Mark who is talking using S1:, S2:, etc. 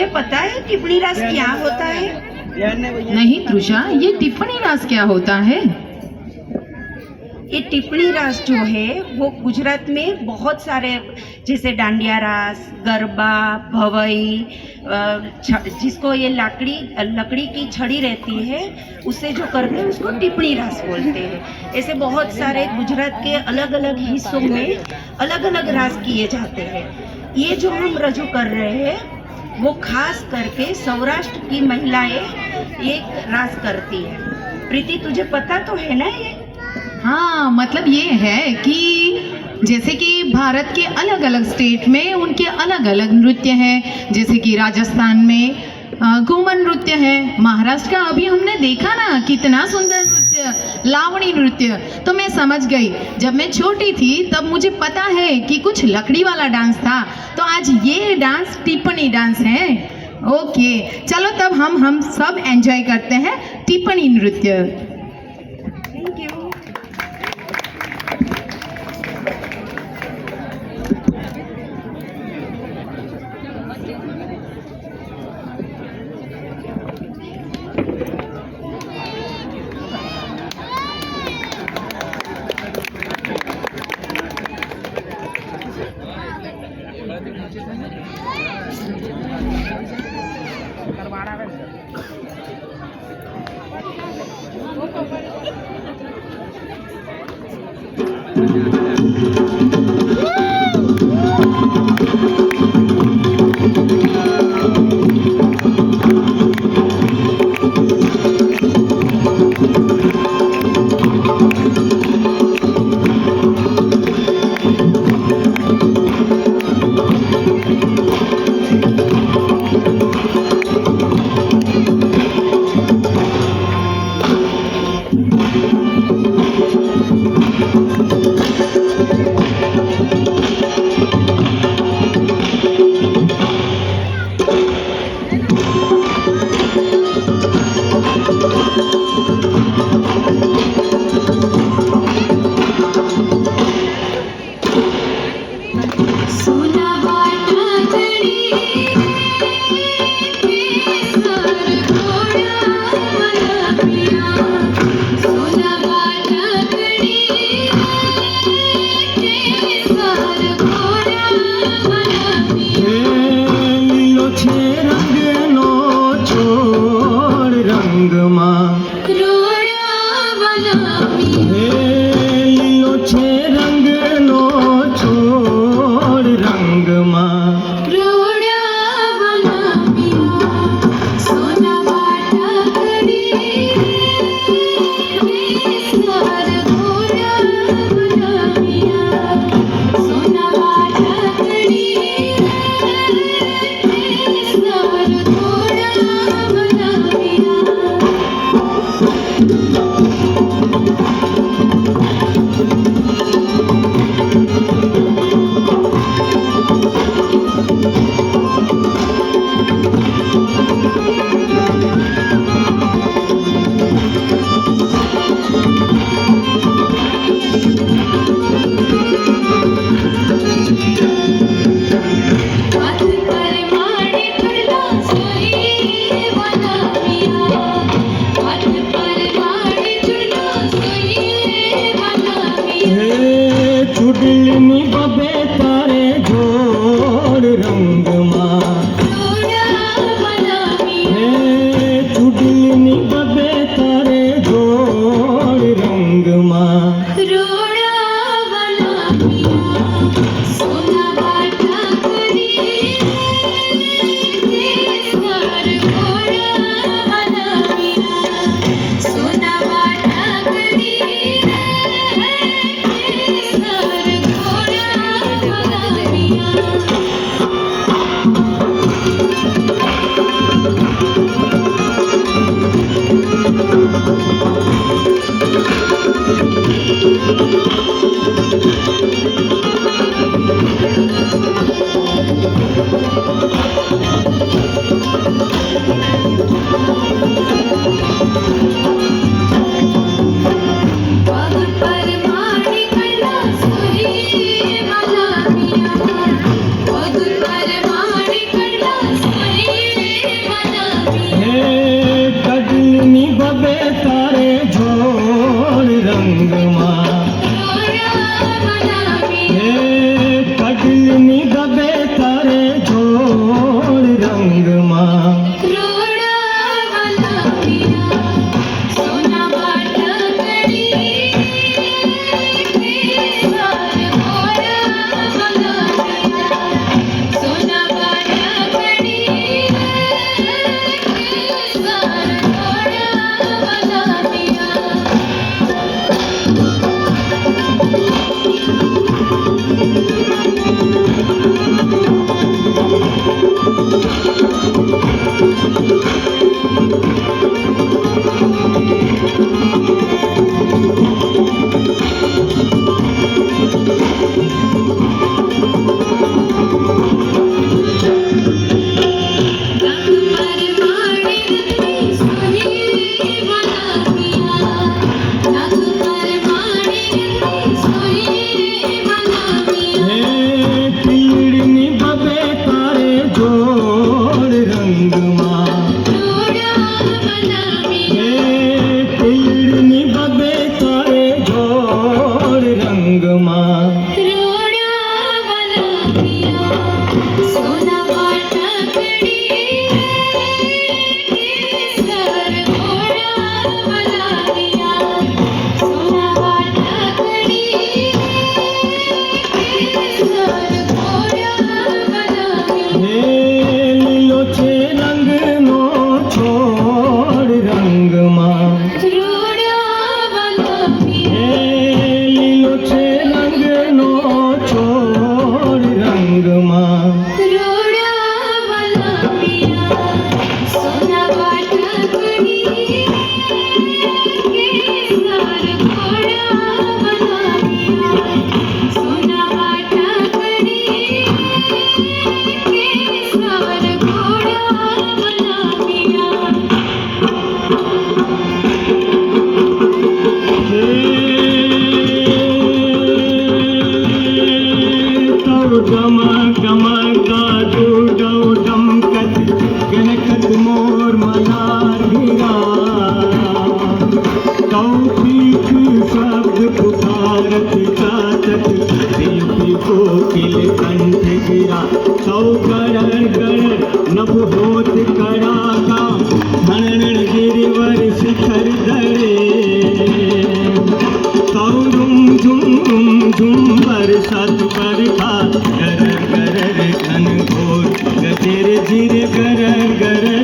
S1: तुझे पता है टिप्पणी रास क्या होता है?
S2: नहीं तृषा, ये टिप्पणी रास क्या होता है?
S1: ये टिप्पणी रास जो है वो गुजरात में बहुत सारे, जैसे डांडिया रास, गरबा, भवई, जिसको ये लकड़ी की छड़ी रहती है उससे जो करते हैं उसको टिप्पणी रास बोलते हैं। ऐसे बहुत सारे गुजरात के अलग अलग हिस्सों में अलग अलग रास किए जाते हैं। ये जो हम रजू कर रहे हैं वो खास करके सौराष्ट्र की महिलाएं ये रास करती है। प्रीति, तुझे पता तो है ना ये?
S2: हाँ, मतलब ये है कि जैसे कि भारत के अलग अलग स्टेट में उनके अलग अलग नृत्य हैं, जैसे कि राजस्थान में घूमर नृत्य है, महाराष्ट्र का अभी हमने देखा ना कितना सुंदर नृत्य, लावणी नृत्य। तो मैं समझ गई, जब मैं छोटी थी तब मुझे पता है कि कुछ लकड़ी वाला डांस था, तो आज ये डांस टिप्पणी डांस है। ओके, चलो तब हम सब एंजॉय करते हैं टिप्पणी नृत्य।
S1: Thank you.
S3: होत कड़ाका धनन गिरिवर शिखर धरे कौरुम झुम झुम बरसात बरखा गरर गरर घन घोर गजेर जिर गरर गरर